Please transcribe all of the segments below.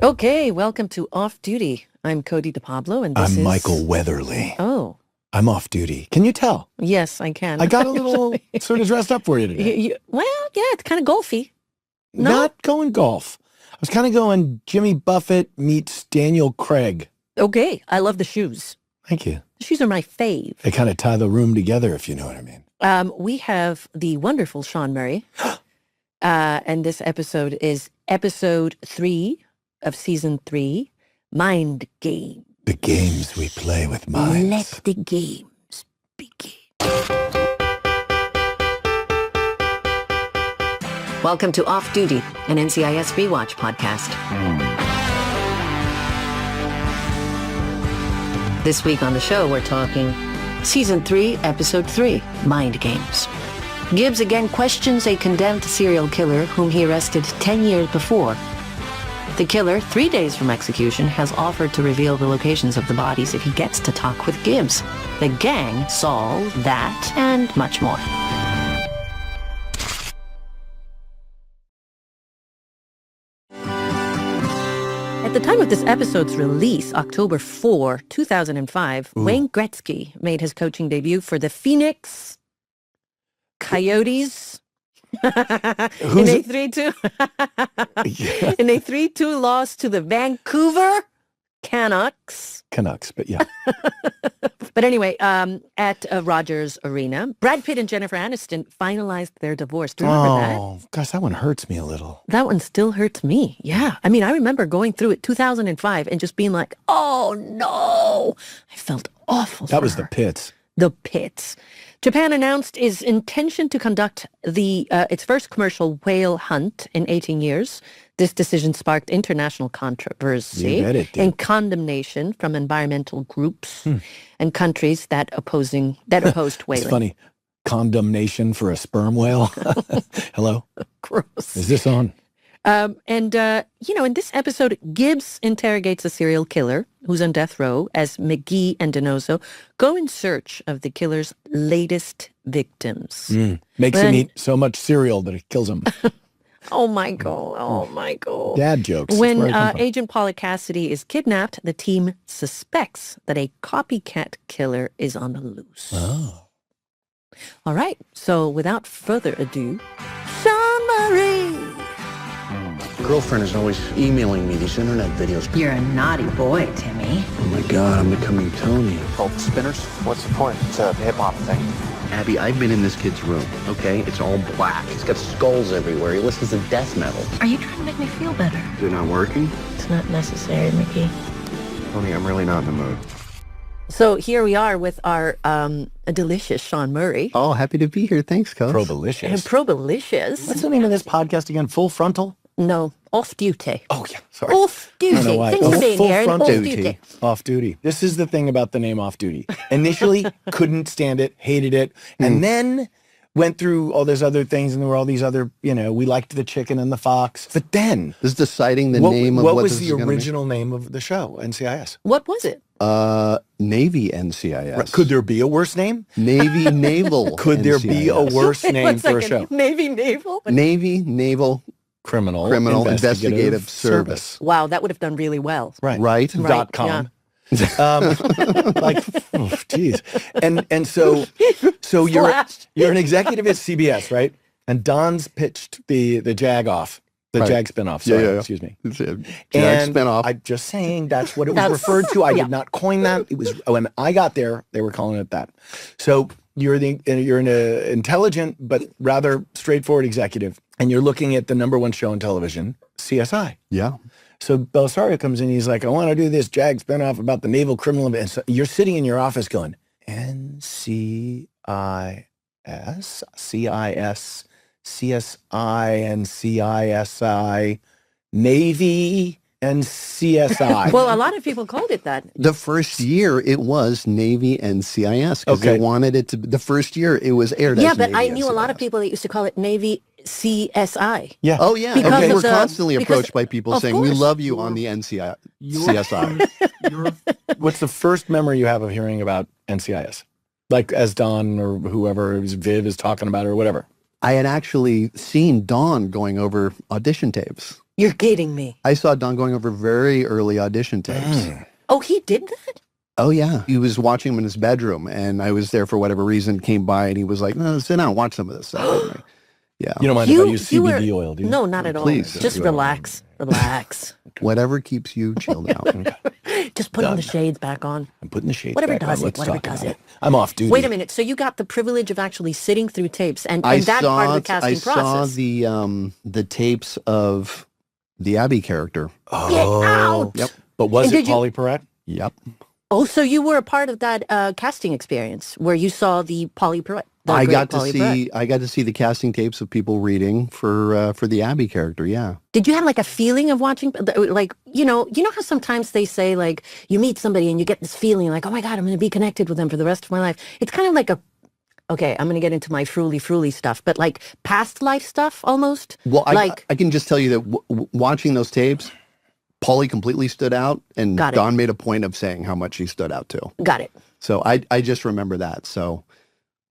Okay, welcome to Off Duty. I'm Cody DePablo, and this I'm is... Michael Weatherly. Oh. I'm off duty. Can you tell? Yes, I can. I got a little sort of dressed up for you today. Well, yeah, it's kind of golfy. No? Not going golf. I was kind of going Jimmy Buffett meets Daniel Craig. Okay, I love the shoes. Thank you. The shoes are my fave. They kind of tie the room together, if you know what I mean. We have the wonderful Sean Murray, and this episode is episode 3 of season 3, Mind Game. The games we play with minds. Let the games begin. Welcome to Off Duty, an NCIS Rewatch podcast. This week on the show, we're talking Season 3, Episode 3, Mind Games. Gibbs again questions a condemned serial killer whom he arrested 10 years before. The killer, 3 days from execution, has offered to reveal the locations of the bodies if he gets to talk with Gibbs. The gang solve that and much more. At the time of this episode's release, October 4, 2005, Wayne Gretzky made his coaching debut for the Phoenix Coyotes. In a 3-2 in a 3-2 loss to the Vancouver Canucks. But yeah. But anyway, at Rogers Arena, Brad Pitt and Jennifer Aniston finalized their divorce. Do you remember that? Oh, gosh, that one hurts me a little. That one still hurts me. Yeah. I mean, I remember going through it 2005 and just being like, oh, no. I felt awful. That was the Pits. The Pits. Japan announced its intention to conduct its first commercial whale hunt in 18 years. This decision sparked international controversy and condemnation from environmental groups and countries that opposed whaling. It's funny. Condemnation for a sperm whale. Hello? Gross. Is this on? In this episode, Gibbs interrogates a serial killer who's on death row as McGee and Donoso go in search of the killer's latest victims. Makes him eat so much cereal that it kills him. Oh, my God. Dad jokes. When Agent Paula Cassidy is kidnapped, the team suspects that a copycat killer is on the loose. Oh. All right. So without further ado, Sean Murray. My girlfriend is always emailing me these internet videos. You're a naughty boy, Timmy. Oh my God, I'm becoming Tony. Oh, spinners? What's the point? It's a hip-hop thing. Abby, I've been in this kid's room, okay? It's all black. He's got skulls everywhere. He listens to death metal. Are you trying to make me feel better? Is it not working? It's not necessary, Mickey. Tony, I'm really not in the mood. So here we are with our delicious Sean Murray. Oh, happy to be here. Thanks, Coach. Probalicious. And Probalicious. What's the name of this podcast again? Full Frontal? No, Off Duty. Oh, yeah. Sorry. Off Duty. I don't know why. Thanks for being Full here. Frontal. Off Duty. Off Duty. This is the thing about the name Off Duty. Initially, couldn't stand it, hated it, and then went through all those other things, and there were all these other, we liked the chicken and the fox. But then... This is deciding the name of what was this the is gonna original name of the show, NCIS? What was it? Navy NCIS. Right. Could there be a worse name? Navy Naval Could there be a NCIS. worse Wait, name one for a second. show? Navy Naval? Navy Naval Criminal Investigative Service. Wow, that would have done really well. Right. Right? Dot com. Geez. And so you're an executive at CBS, right? And Don's pitched the Jag off. The Right. Jag spinoff. Sorry, Yeah. excuse me. It's a Jag And spinoff. I'm just saying that's what it was referred to. I did not coin that. It was when I got there, they were calling it that. So you're an intelligent but rather straightforward executive, and you're looking at the number one show on television, CSI. Yeah. So Belisario comes in, he's like, I want to do this Jag spinoff about the naval criminal. And so you're sitting in your office going, NCIS, CIS, CSI, and CISI, Navy, and CSI. Well, a lot of people called it that. The first year it was Navy NCIS because Okay. they wanted it to. The first year it was aired. Yeah, as but Navy I knew a lot of NCIS. people that used to call it Navy CSI. Yeah. Oh yeah, Because okay. of We're the- constantly because- approached by people of saying we course. love you on the CSI. What's the first memory you have of hearing about NCIS? Like as Don or whoever, Viv is talking about it or whatever. I had actually seen Don going over audition tapes. You're kidding me. I saw Don going over very early audition tapes. Oh, he did that? Oh, yeah. He was watching them in his bedroom, and I was there for whatever reason, came by, and he was like, no, sit down, watch some of this stuff with me. Yeah. You don't mind if I use CBD oil, do you? No, not at all. Please. Just relax. Relax. Whatever keeps you chilled out. Just put on the shades back on. I'm putting the shades Whatever back does on. it. Let's Whatever talk does about it. I'm off duty. Wait a minute. So you got the privilege of actually sitting through tapes and that part of the casting process. I saw the tapes of the Abby character. Get out! Yep. But was it Polly Perrette? Yep. Oh, so you were a part of that casting experience where you saw the Polly Perrette. I got to see the casting tapes of people reading for the Abby character. Yeah. Did you have like a feeling of watching, like, you know how sometimes they say like you meet somebody and you get this feeling like, oh my God, I'm going to be connected with them for the rest of my life. It's kind of like okay, I'm going to get into my fruly stuff, but like past life stuff almost. Well, I can just tell you that watching those tapes, Polly completely stood out, and Don made a point of saying how much she stood out too. Got it. So I just remember that. So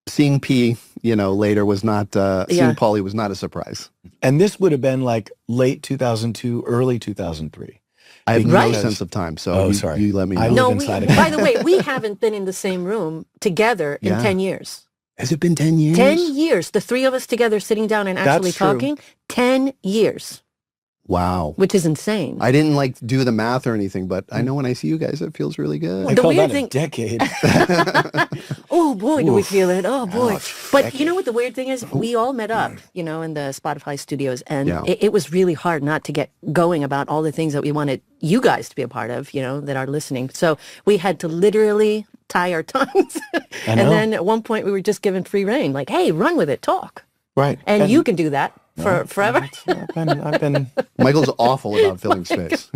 seeing P, later was not, seeing Polly was not a surprise. And this would have been like late 2002, early 2003. I have no sense of time, so sorry. You let me know. I live inside of it. By the way, we haven't been in the same room together in 10 years. Has it been 10 years? 10 years. The three of us together sitting down and actually talking. 10 years. Wow. Which is insane. I didn't do the math or anything, but I know when I see you guys, it feels really good. I call that a decade. Oh boy, do we feel it. Oh boy. But you know what the weird thing is? We all met up, in the Spotify studios, and it was really hard not to get going about all the things that we wanted you guys to be a part of, that are listening. So we had to literally tie our tongues. And then at one point we were just given free rein, like, hey, run with it, talk. Right. And you can do that. Forever. I've been. Michael's awful about filling space.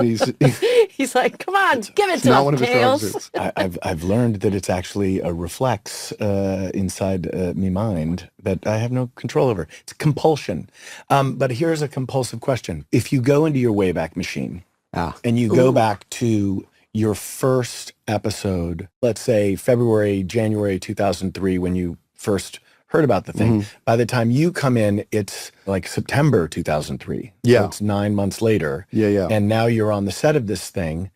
He's like, come on, give it to not one of his strong us, suits. I've learned that it's actually a reflex inside me mind that I have no control over. It's compulsion. But here's a compulsive question: if you go into your Wayback Machine and you go back to your first episode, let's say January 2003, when you first heard about the thing. By the time you come in, it's like September 2003. Yeah. So it's 9 months later. Yeah. And now you're on the set of this thing.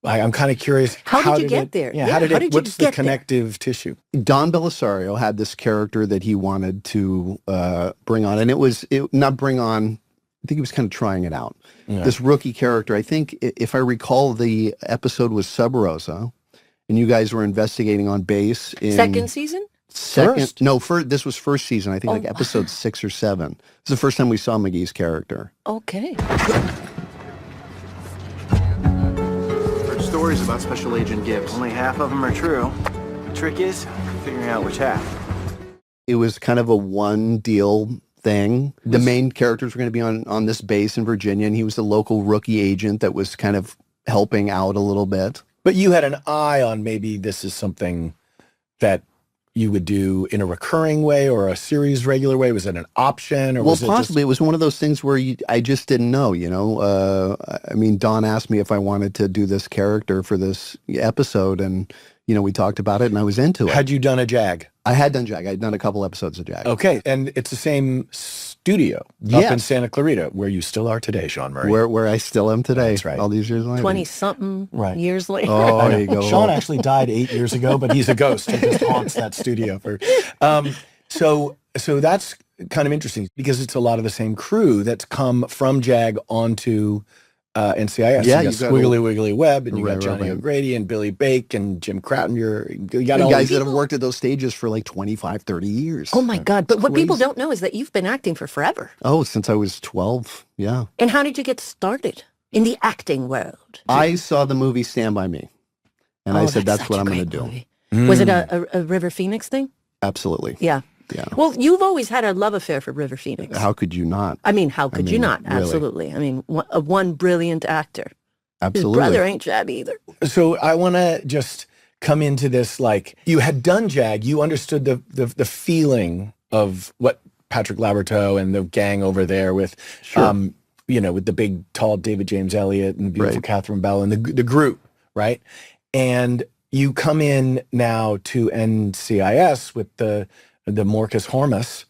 I'm kind of curious. How did you get there? Yeah, what's the connective tissue? Don Belisario had this character that he wanted to bring on. And not bring on, I think he was kind of trying it out. Yeah. This rookie character, I think, if I recall, the episode was Sub Rosa. And you guys were investigating on base in... Second season? This was first season. I think like episode 6 or 7. It's the first time we saw McGee's character. Okay. Heard stories about Special Agent Gibbs. Only half of them are true. The trick is figuring out which half. It was kind of a one deal thing. The main characters were going to be on this base in Virginia, and he was the local rookie agent that was kind of helping out a little bit. But you had an eye on maybe this is something that you would do in a recurring way or a series regular way? Was it an option? Or was possibly. It was one of those things where I just didn't know, Don asked me if I wanted to do this character for this episode, and, we talked about it, and I was into it. Had you done a JAG? I had done JAG. I'd done a couple episodes of JAG. Okay. And it's the same studio up in Santa Clarita, where you still are today, Sean Murray. Where I still am today. That's right. All these years later. 20-something years later. Oh, there you go. Sean actually died 8 years ago, but he's a ghost. He just haunts that studio. So that's kind of interesting because it's a lot of the same crew that's come from JAG onto NCIS. Yeah, you got Squiggly Wiggly Webb, and you got Johnny O'Grady and Billy Bake and Jim Cratton. You got all guys that have worked at those stages for like 25, 30 years. Oh my God. But what people don't know is that you've been acting for forever. Oh, since I was 12. Yeah. And how did you get started in the acting world? I saw the movie Stand By Me. And I said, that's what I'm going to do. Was it a River Phoenix thing? Absolutely. Yeah. Yeah. Well, you've always had a love affair for River Phoenix. How could you not? How could you not? Really. Absolutely. One brilliant actor. Absolutely. His brother ain't shabby either. So I want to just come into this, like, you had done JAG. You understood the feeling of what Patrick Laberteau and the gang over there with, with the big, tall David James Elliott and the beautiful Catherine Bell and the group, right? And you come in now to NCIS with the Morcus Hormus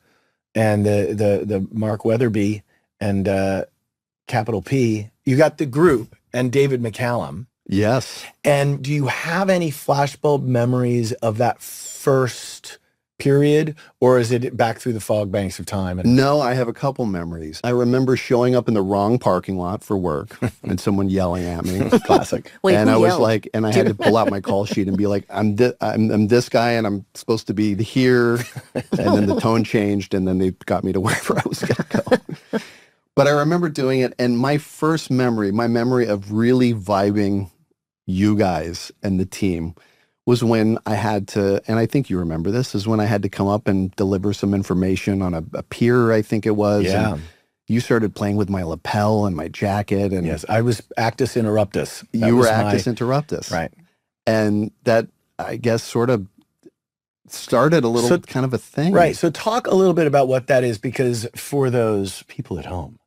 and the Mark Weatherby and Capital P. You got the group and David McCallum. Yes. And do you have any flashbulb memories of that first period, or is it back through the fog banks of time? No, I have a couple memories. I remember showing up in the wrong parking lot for work and someone yelling at me. Classic. Wait, and who I was yelled? like, and I had to pull out my call sheet and be like, I'm this guy and I'm supposed to be here. And then the tone changed and then they got me to wherever I was going to go. But I remember doing it. And my memory of really vibing you guys and the team was when I had to, and I think you remember this, is when I had to come up and deliver some information on a pier, I think it was. Yeah. And you started playing with my lapel and my jacket. And Yes, I was Actus Interruptus. you were Actus Interruptus. Right. And that, I guess, sort of started a little kind of a thing. Right. So talk a little bit about what that is, because for those people at home,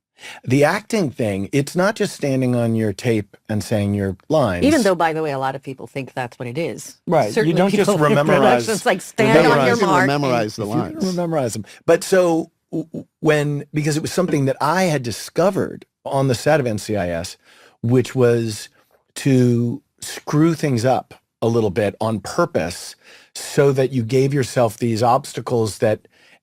the acting thing, it's not just standing on your tape and saying your lines. Even though, by the way, a lot of people think that's what it is. Right. Certainly you don't just people in memorize. productions, like stand on your You can mark. memorize the You lines. can memorize them. But so because it was something that I had discovered on the set of NCIS, which was to screw things up a little bit on purpose so that you gave yourself these obstacles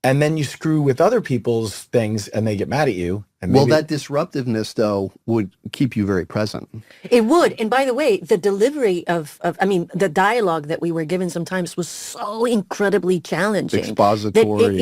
and then you screw with other people's things and they get mad at you. And Well, that disruptiveness, though, would keep you very present. It would. And by the way, the delivery the dialogue that we were given sometimes was so incredibly challenging. Expository.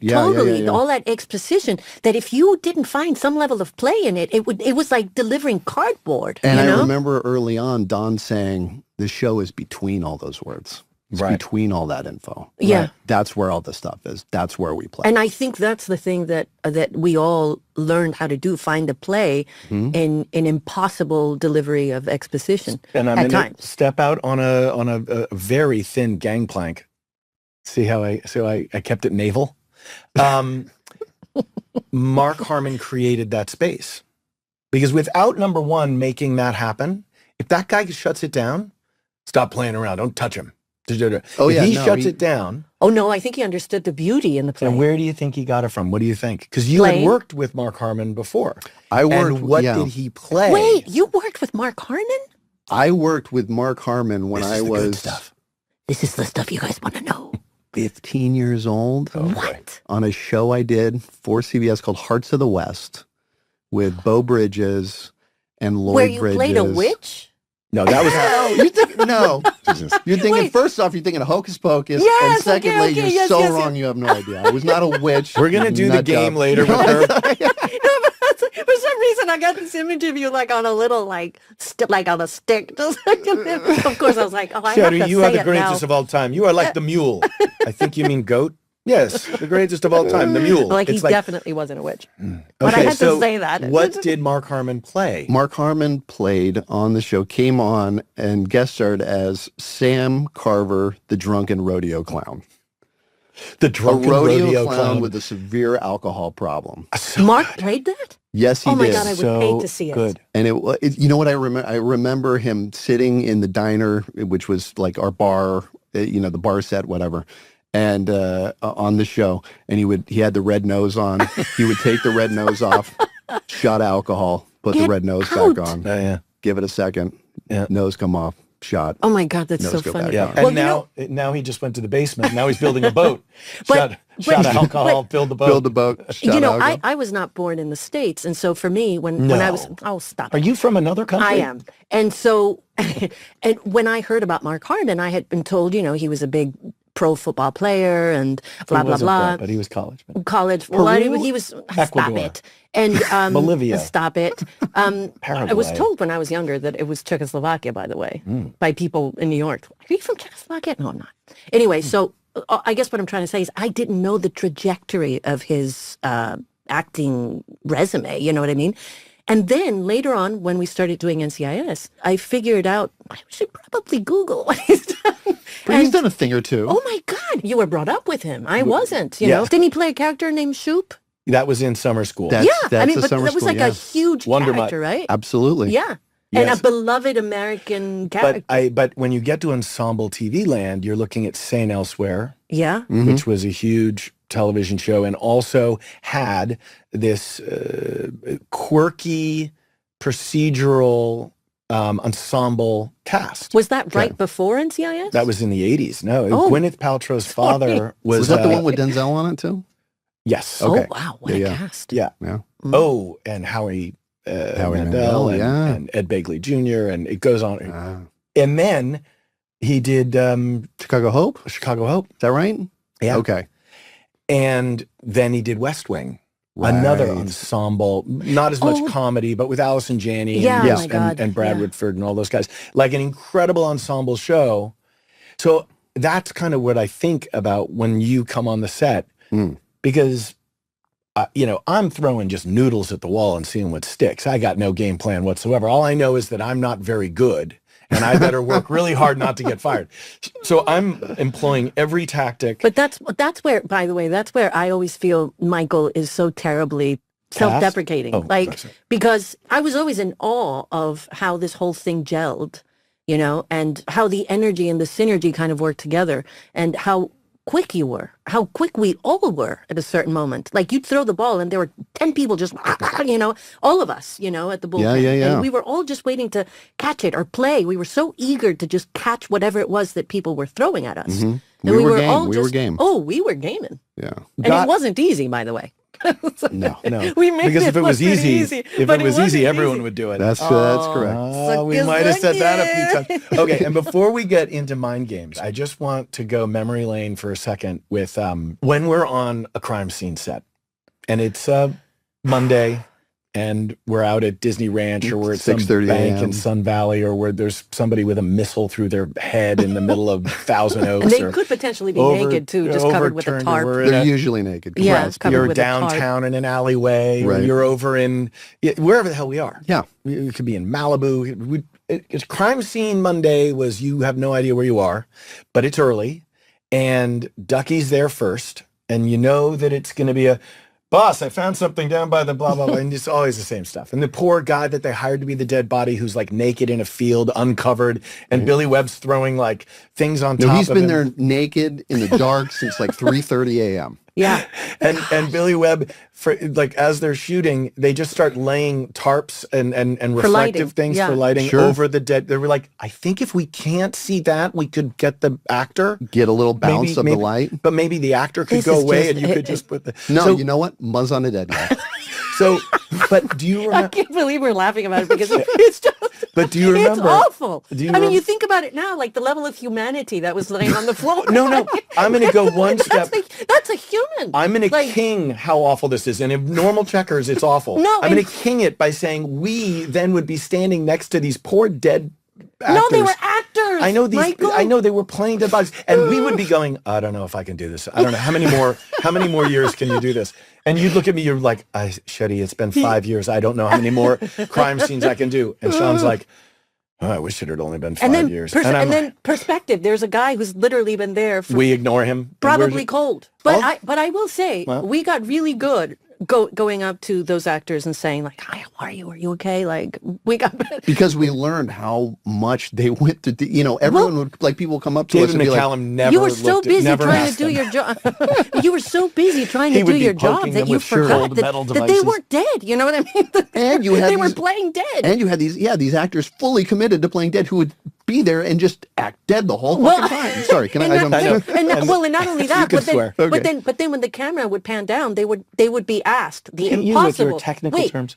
Totally. All that exposition that if you didn't find some level of play in it, it was like delivering cardboard. And you know? I remember early on Don saying, the show is between all those words. It's Right. between all that info. Yeah. Right. That's where all the stuff is. That's where we play. And I think that's the thing that we all learned how to do, find a play in an impossible delivery of exposition And I'm at going times. to step out on a very thin gangplank. See how I kept it naval? Mark Harmon created that space. Because without number one making that happen, if that guy shuts it down, stop playing around, don't touch him. If he shuts it down. Oh, no, I think he understood the beauty in the play. And where do you think he got it from? What do you think? Because you had worked with Mark Harmon before. I worked. And what did he play? Wait, you worked with Mark Harmon? I worked with Mark Harmon when I was stuff. This is the stuff you guys want to know. 15 years old. What? On a show I did for CBS called Hearts of the West with Beau Bridges and Lloyd Where you Bridges. played a witch? No, that was You're thinking, Wait. first off, you're thinking Hocus Pocus. Yes, and secondly, okay, you're yes, so yes, wrong, you have no idea. I was not a witch. We're going to do the Nut game job. later with her. No, but for some reason, I got this image of you like on a little, like on a stick. Just like, of course, I was like, oh, I have Sherry, to you say are the it greatest now. of all time. You are like the mule. I think you mean goat. Yes, the greatest of all time, the mule. Like, he It's definitely wasn't a witch. But I had to say that. What did Mark Harmon play? Mark Harmon played on the show, came on and guest starred as Sam Carver, the drunken rodeo clown. The drunken a rodeo, rodeo clown with a severe alcohol problem. Mark played that? Yes, he Oh my did. God, I would pay to see it. Good. And you know what I remember? I remember him sitting in the diner, which was like our bar, the bar set, whatever. And on the show, and he had the red nose on. He would take the red nose off, shot alcohol, put the red nose back on, give it a second, nose come off, shot. Oh my God, that's Nose so go funny. back Yeah, on. and now he just went to the basement. Now he's building a boat. shot alcohol, filled the boat. Build the boat, shot alcohol. I was not born in the States. And so for me, when I was, stop. Are you from another country? I am. And so, and when I heard about Mark Harmon, I had been told, he was a big pro football player and blah, blah, blah. But he was college. College. Well, Peru? he was, stop Ecuador. it. And Bolivia. Stop it. I Paraguay. was told when I was younger that it was Czechoslovakia, by the way, by people in New York. Are you from Czechoslovakia? No, I'm not. Anyway, so I guess what I'm trying to say is I didn't know the trajectory of his acting resume, you know what I mean? And then later on, when we started doing NCIS, I figured out I should probably Google what he's done. But he's done a thing or two. Oh my God, you were brought up with him. I wasn't, you know. Didn't he play a character named Shoop? That was in summer school. That's I mean, a but summer that was school, like a huge Wonder character, right? Absolutely. Yeah. Yes. And a beloved American character. But when you get to ensemble TV land, you're looking at St. Elsewhere, Yeah. which was a huge television show, and also had this quirky procedural ensemble cast. Was that right before NCIS? That was in the 80s. No, Gwyneth Paltrow's father was... Was that the one with Denzel on it too? Yes. Okay. Oh, wow. What a cast. Yeah. Oh, and Howie Mandel and Ed Begley Jr., and it goes on. And then he did... Chicago Hope? Chicago Hope. Is that right? Yeah. Okay. And then he did West Wing. Another ensemble, not as much comedy, but with Allison Janney and Brad Whitford and all those guys. Like an incredible ensemble show. So that's kind of what I think about when you come on the set. Because, I'm throwing just noodles at the wall and seeing what sticks. I got no game plan whatsoever. All I know is that I'm not very good. And I better work really hard not to get fired. So I'm employing every tactic. But that's where, by the way, that's where I always feel Michael is so terribly self-deprecating. Because I was always in awe of how this whole thing gelled, and how the energy and the synergy kind of worked together, and how quick you were, how quick we all were at a certain moment. Like you'd throw the ball and there were 10 people just, all of us, at the bullpen. Yeah. And we were all just waiting to catch it or play. We were so eager to just catch whatever it was that people were throwing at us. Mm-hmm. And we were game. We were game. Oh, we were gaming. Yeah. And it wasn't easy, by the way. No. We made because if it was easy, everyone easy. would do it. That's correct. We might have said that a few times. Okay, and before we get into mind games, I just want to go memory lane for a second with when we're on a crime scene set, and it's Monday, and we're out at Disney Ranch, or we're at some bank in Sun Valley, or where there's somebody with a missile through their head in the middle of Thousand Oaks. And they could potentially be naked too, just covered with a tarp. They're usually naked. Yeah, you're downtown in an alleyway, or you're over in wherever the hell we are. Yeah, it could be in Malibu. It's crime scene Monday was you have no idea where you are, but it's early, and Ducky's there first, and you know that it's going to be a... Boss, I found something down by the blah, blah, blah. And it's always the same stuff. And the poor guy that they hired to be the dead body who's like naked in a field, uncovered. And Billy Webb's throwing like things on top of him. He's been there naked in the dark since like 3:30 a.m. Yeah. And Billy Webb, as they're shooting, they just start laying tarps and reflective things for lighting over the dead. They were like, I think if we can't see that, we could get the actor. Get a little bounce of the light. But maybe the actor could go away and you could just put the... No, you know what? Muzz on the dead guy. But do you remember... I can't believe we're laughing about it because it's just... But do you remember... It's awful. You think about it now, like the level of humanity that was laying on the floor. No. I'm going to go one step... That's a human. I'm going to king how awful this is. And in normal checkers, it's awful. No, I'm going to king it by saying we then would be standing next to these poor dead actors. No, they were actors. I know these. Michael. I know they were playing dead bodies, and we would be going, I don't know if I can do this. I don't know how many more years can you do this? And you'd look at me, you're like, Shetty, it's been 5 years. I don't know how many more crime scenes I can do. And Sean's like, I wish it had only been 5 years. And then perspective. There's a guy who's literally been there. We ignore him. Probably cold. But I will say, we got really good going up to those actors and saying like, hi, how are you? Are you okay? Like we got... Because we learned how much they went to do, everyone would, like, people come up to us and be like, never you were so busy trying to do them. your job. You were so busy trying to do your job that you forgot that they weren't dead. You know what I mean? And you had they were playing dead. And you had these actors fully committed to playing dead who would be there and just act dead the whole fucking time. Sorry, can I? And not only that, but then when the camera would pan down, they would be asked the impossible. You with your technical terms.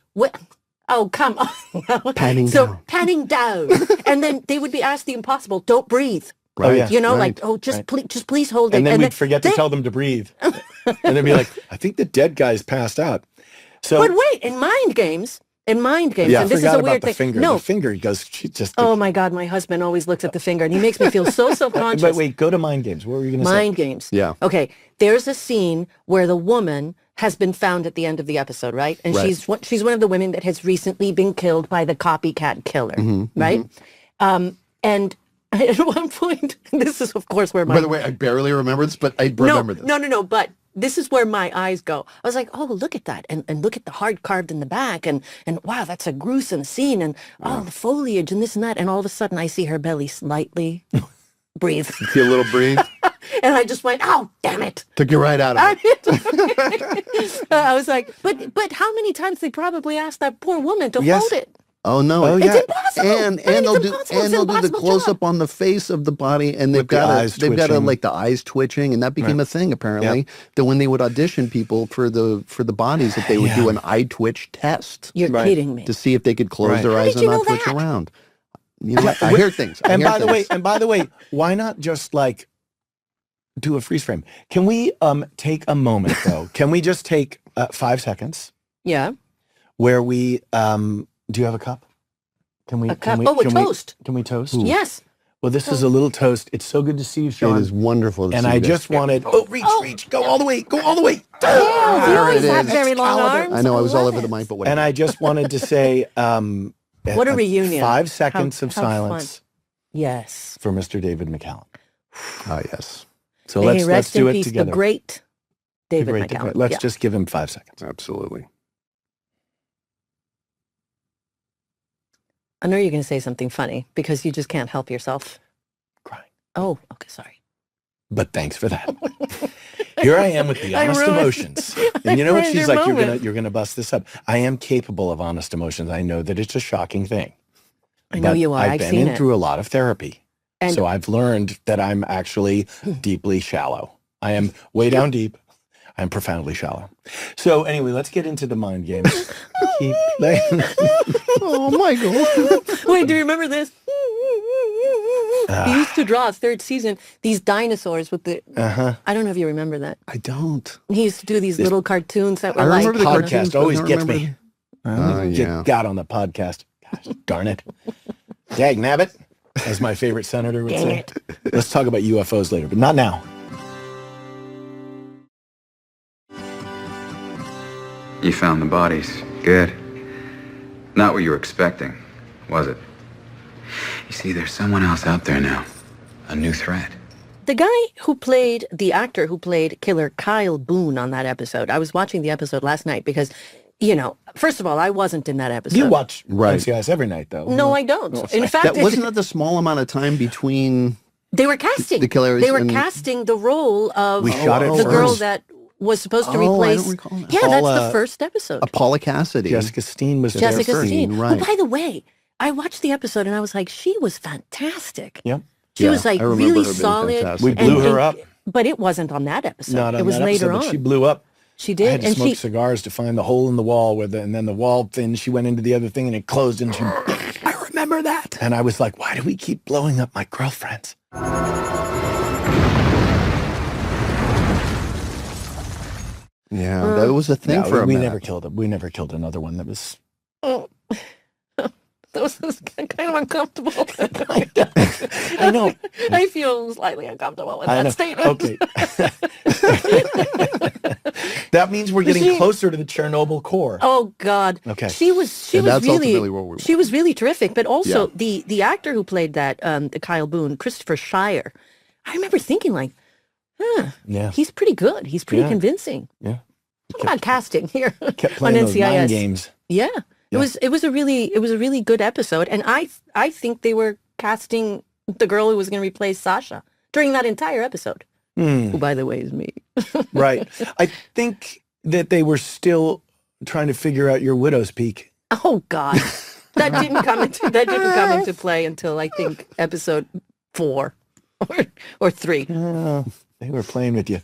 Oh, come on. Panning down. Panning down. And then they would be asked the impossible. Don't breathe. Right. Please hold it. And then we'd forget to tell them to breathe. And they'd be like, I think the dead guy's passed out. But wait, in mind games, and this is a weird thing. Finger. No, the finger goes. Oh my God, my husband always looks at the finger, and he makes me feel so self-conscious. But wait, go to mind games. What were you going to say? Mind games. Yeah. Okay. There's a scene where the woman has been found at the end of the episode, right? And she's one of the women that has recently been killed by the copycat killer, right? And at one point, this is of course where by the way, I barely remember this, but I remember this. No. But this is where my eyes go. I was like, oh, look at that. And look at the heart carved in the back. And wow, that's a gruesome scene. And the foliage and this and that. And all of a sudden I see her belly slightly breathe. See a little breathe? And I just went, oh, damn it. Took you right out of it. I was like, but how many times they probably asked that poor woman to Yes. hold it? Oh no! Oh, yeah. It's impossible. And I mean, they'll it's do impossible. It's and they'll an do the impossible close job. up on the face of the body, and they've With the got eyes twitching. like the eyes twitching, and that became a thing apparently. That when they would audition people for the bodies, that they would do an eye twitch test You're kidding me. to see if they could close Right. their How eyes did and you not know twitch that? around. You know, I hear things. And by the way, why not just like do a freeze frame? Can we take a moment though? Can we just take 5 seconds Yeah. where we do you have a cup? Can we? A cup? Can we, Oh, a can toast. We, can we toast? Yes. Well, this is a little toast. It's so good to see you, Sean. it is wonderful. To And see I you guys. just wanted. Oh, reach, go all the way, go all the way. Yeah, you There always it have is. very long Excalibur. arms. I know I was all love over the it. mic, but whatever. And I just wanted to say, What a reunion. 5 seconds How- of how silence Yes. for Mr. David McCallum. Yes, So May he let's rest do in it peace, together. the great The David great McCallum. Let's Yeah. just give him 5 seconds. absolutely. I know you're going to say something funny because you just can't help yourself. Crying. Oh, okay, sorry. But thanks for that. Here I am with the I honest ruined- emotions. And you know what? ruined She's your like, moment. you're gonna bust this up. I am capable of honest emotions. I know that it's a shocking thing. I know But you are. I've I've been seen in it. through a lot of therapy. And- So I've learned that I'm actually deeply shallow. I am way down deep. I'm profoundly shallow. So anyway, let's get into the mind games. Keep playing. Oh, Michael. Wait, do you remember this? He used to draw third season these dinosaurs with the. I don't know if you remember that. I don't. He used to do these little cartoons that were I like. remember the Podcast cartoons, but I always don't gets remember me. yeah. Got on the podcast. Gosh, darn it. Dag nabbit, as my favorite senator would Dang say. it. Let's talk about UFOs later, but not now. You found the bodies. Good. Not what you were expecting, was it? You see, there's someone else out there now. A new threat. The actor who played Killer Kyle Boone on that episode, I was watching the episode last night because, first of all, I wasn't in that episode. You watch Right. NCIS every night, though. No, I don't. In fact, Wasn't that the small amount of time between? they were casting. The killers They were and- casting the role of We shot it the girl first. that was supposed to Oh, I replace. don't recall that. Yeah, that's Paula- the first episode. Paula Cassidy. Jessica Steen was Jessica there first. Steen. right. Oh, by the way, I watched the episode and I was like, she was fantastic. Yep. She Yeah, was like I remember really her being solid. fantastic. We blew her and- up. But it wasn't on that episode. Not on it was that later episode, on. but she blew up. She I did. had to And smoke she cigars to find the hole in the wall and then the wall thin. She went into the other thing and it closed and she. I remember that. And I was like, why do we keep blowing up my girlfriends? Yeah, that was a thing No, for a we minute. never killed it. We never killed another one that was. Oh. That was kind of uncomfortable. I know. I feel slightly uncomfortable with I know. that statement. Okay. That means we're getting She- closer to the Chernobyl core. Oh God. Okay. She was And that's really ultimately where we she was really terrific. But also Yeah. the actor who played that the Kyle Boone, Christopher Shire. I remember thinking like, Yeah. he's pretty good. He's pretty Yeah. convincing. Yeah. Talk about casting here Kept on playing those mind NCIS. games. Yeah. Yeah. It was a really good episode, and I think they were casting the girl who was going to replace Sasha during that entire episode. Who, by the way, is me. Right. I think that they were still trying to figure out your widow's peak. Oh God, that didn't come into play until I think episode 4 or 3. Oh, they were playing with you.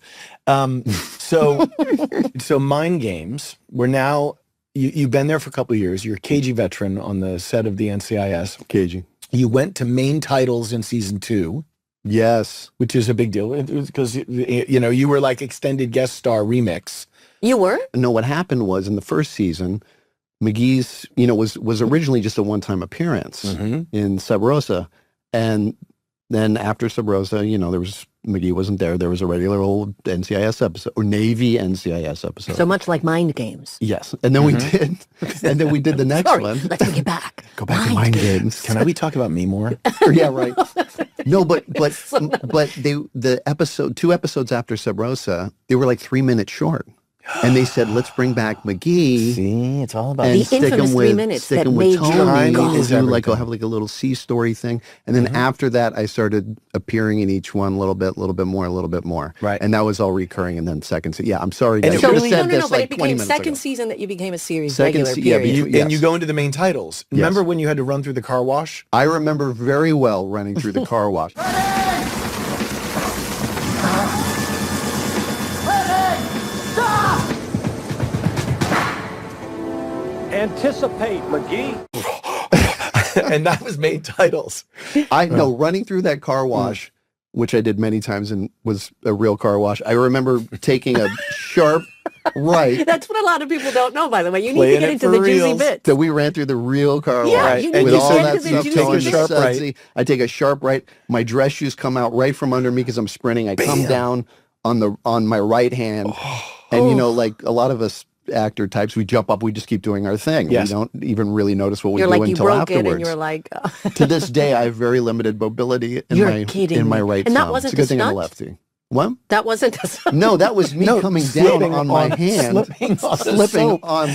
So mind games. We're now. You've been there for a couple of years. You're a KG veteran on the set of the NCIS. KG. You went to main titles in season 2, Yes. which is a big deal because you were like extended guest star remix. You were? No, what happened was in the first season, McGee's, was originally just a one-time appearance in Sub Rosa. And then after Sub Rosa, there was, McGee wasn't there. There was a regular old NCIS episode, or Navy NCIS episode. So much like mind games. Yes. And then we did the next Sorry, one. let's take it back. Go back to Mind Games. Can we talk about me more? Yeah, right. No, but two episodes after Sub Rosa, they were like 3 minutes short. And they said, let's bring back McGee. See, it's all about And The stick infamous him 3 with, minutes stick that him made with you Tony. go. And Is do like, everything. have like a little C story thing. And then after that, I started appearing in each one a little bit more. Right. And that was all recurring. And then second, yeah, I'm sorry. And I it should have really- said no, this but like it 20 became minutes second ago. season that you became a series Second regular, se- yeah, period. between- And you go into the main titles. Remember when you had to run through the car wash? I remember very well running through the car wash. Anticipate, McGee. And that was main titles. I know running through that car wash, which I did many times and was a real car wash. I remember taking a sharp right That's what a lot of people don't know, by the way. You need Playing to get it into for the juicy reals. bits. that we ran through the real car Yeah, wash you need with to all get that into the stuff juicy going bits. Sharp right. sudsy. I take a sharp right. My dress shoes come out right from under me because I'm sprinting. I come down on my right hand, and you know, like a lot of us actor types, we jump up, we just keep doing our thing. Yes. We don't even really notice what we You're do like, you until broke afterwards. it, and you're like, To this day, I have very limited mobility in You're my kidding in my me. right And that thumb. wasn't it's a good a thing I'm a stunt? lefty. What? that wasn't a No, that was me coming down slipping on my hand, slipping on the slipping soap. on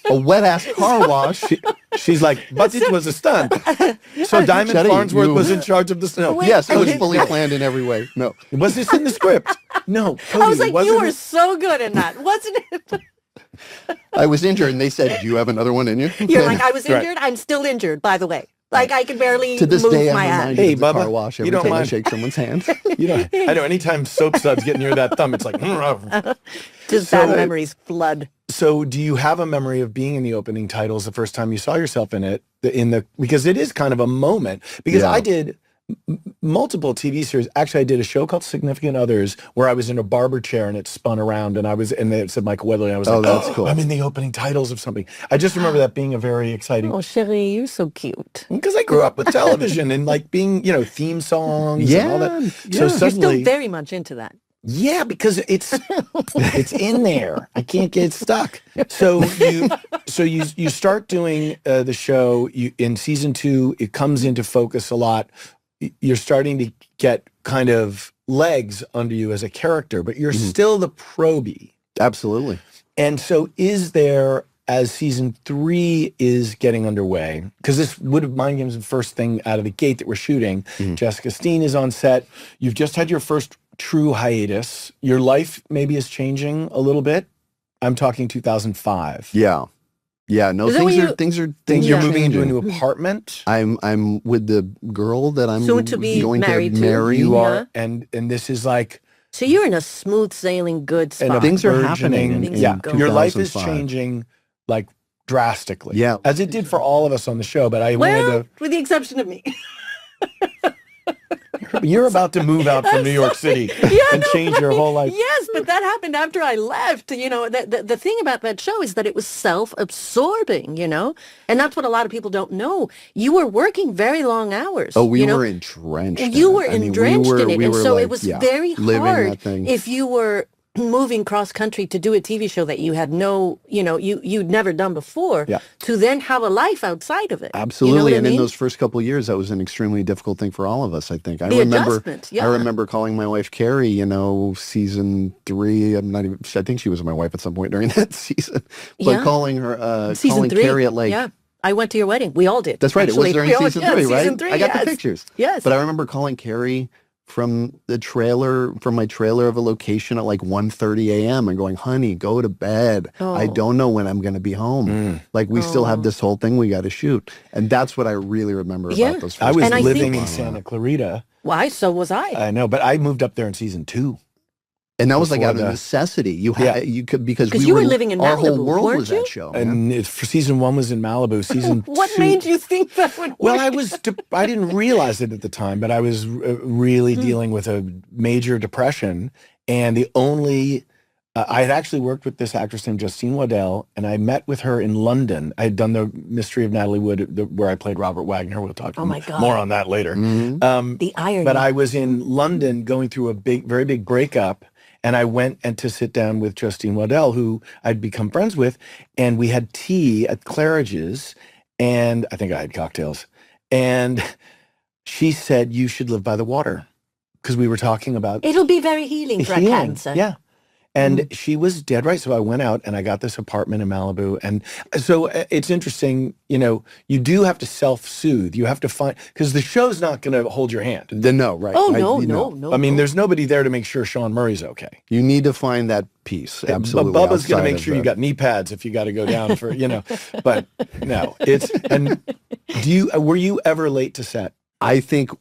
a wet ass car wash. She's like, but it was a stunt. So Diamond Shut it, Farnsworth you- was in charge of the snow. Wait, Yes, it was okay. fully planned in every way. No, Was this in the script? No. I was like, Cody, you wasn't were it? so good in that, wasn't it? I was injured, and they said, "Do you have another one in you?" You're like, I was Right. injured. I'm still injured, by the way. Like, I can barely To this move day, my I'm hand. reminded Hey, of the car Bubba, wash you every don't time I mind. shake someone's hand. You know, I know anytime soap suds get near that thumb, it's like, Just So- bad memories flood. So do you have a memory of being in the opening titles the first time you saw yourself in it? Because it is kind of a moment. Because Yeah. I did multiple TV series. Actually, I did a show called Significant Others where I was in a barber chair and it spun around and they said Michael Weatherly. And I was like, that's cool. I'm in the opening titles of something. I just remember that being a very exciting, Oh, Cherie, you're so cute. because I grew up with television and like being, theme songs and all that. Yeah, So yeah. You're suddenly, still very much into that. yeah, because it's in there. I can't get stuck. So you start doing the show. In season 2, it comes into focus a lot. You're starting to get kind of legs under you as a character, but you're still the probie. Absolutely. And so is there, as season 3 is getting underway, because this would have Mind Games the first thing out of the gate that we're shooting. Jessica Steen is on set. You've just had your first true hiatus. Your life maybe is changing a little bit. I'm talking 2005. Yeah. Yeah. No, Is that when things are You're moving into a changing. new apartment. I'm with the girl that I'm Soon to be going married to to. marry. You Yeah. are, and this is like So you're in a smooth sailing good and spot. Things are burgeoning- happening in Yeah, your life is 2005. changing like drastically. Yeah. as it did for all of us on the show. But I wanted Well, to. with the exception of me. You're about to move out from New York City and change your whole life. Yes, but that happened after I left. You know, the thing about that show is that it was self-absorbing, and that's what a lot of people don't know. You were working very long hours. Oh, we you know? were entrenched. You in were it. I mean, entrenched in it, we and were so like, it was yeah, very living hard that thing. if you were moving cross country to do a TV show that you had you'd never done before, Yeah. to then have a life outside of it. Absolutely, You know what and I in mean? those first couple of years, that was an extremely difficult thing for all of us. I think I The remember. adjustment, yeah. I remember calling my wife Carrie. season 3. I'm not even. I think she was my wife at some point during that season. But Yeah. calling her, Season calling 3, Carrie at like. yeah. I went to your wedding. We all did. That's right. actually. It was during We all- season yeah, 3, right? Season 3, I got yes. the pictures. Yes. But I remember calling Carrie from my trailer of a location at like 1:30 a.m. and going, honey, go to bed. I Oh. don't know when I'm going to be home. Like we still have this whole thing we got to shoot. And that's what I really remember Yeah. about those first I was And I living think- in Santa Clarita. Why? So was I. I know, but I moved up there in season 2. And that was like Before out of the- necessity. You Yeah. had you could because 'Cause we you were living in our whole Malibu, world weren't was you? that show. man. And for season 1 was in Malibu. Season What 2 made you think that would work? Well, I didn't realize it at the time, but I was really Hmm. dealing with a major depression. And the only, I had actually worked with this actress named Justine Waddell, and I met with her in London. I had done the Mystery of Natalie Wood, where I played Robert Wagner. We'll talk Oh my God. more on that later. Mhm. The irony. But I was in London going through a very big breakup. And I went to sit down with Justine Waddell, who I'd become friends with, and we had tea at Claridge's, and I think I had cocktails. And she said, you should live by the water, because we were talking about It'll be very healing for a healing. cancer. Yeah. And she was dead right. So I went out and I got this apartment in Malibu. And so it's interesting, you do have to self-soothe. You have to find, because the show's not going to hold your hand. No, right. Oh, no. I mean, there's nobody there to make sure Sean Murray's okay. You need to find that peace. Absolutely. But Bubba's going to make outside sure of you got knee pads if you got to go down for, but no, and were you ever late to set? I think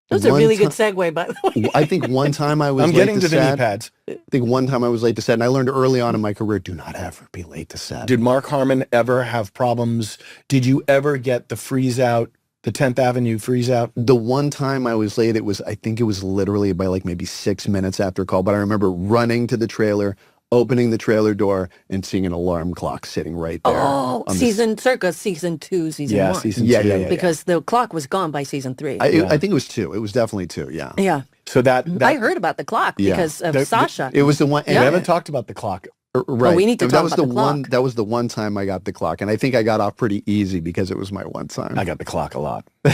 That's a really good segue, by the way. I think one time I was I'm late getting to to the knee set. pads. I think one time I was late to set, and I learned early on in my career, do not ever be late to set. Did Mark Harmon ever have problems? Did you ever get the freeze out, the 10th Avenue freeze out? The one time I was late, I think it was literally by like maybe 6 minutes after call, but I remember running to the trailer, opening the trailer door, and seeing an alarm clock sitting right there. Oh, circa season 2, season 1. Season 2. Yeah. Because the clock was gone by season 3. I think it was 2. It was definitely 2, yeah. Yeah. So that I heard about the clock because of Sasha. It was the one. we haven't talked about the clock. Right. we need to talk about the one. clock. That was the one time I got the clock, and I think I got off pretty easy because it was my one time. I got the clock a lot. I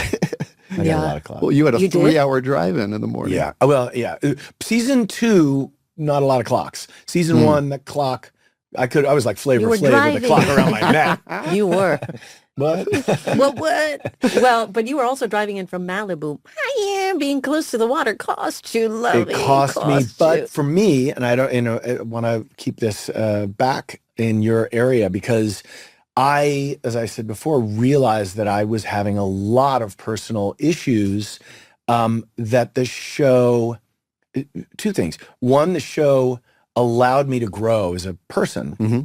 got a lot of clock. Well, you had a You did? 3-hour drive-in the morning. Yeah. Well, yeah. Season 2, not a lot of clocks. Season 1, the clock, I was like Flavor were Flav with the clock driving. around my neck. You were. What? Well, what? Well, but you were also driving in from Malibu. Yeah, being close to the water cost you, lovey. It cost me, but for me, and I don't, I want to keep this back in your area because I, as I said before, realized that I was having a lot of personal issues that the show, 2 things. One, the show allowed me to grow as a person. Mm-hmm.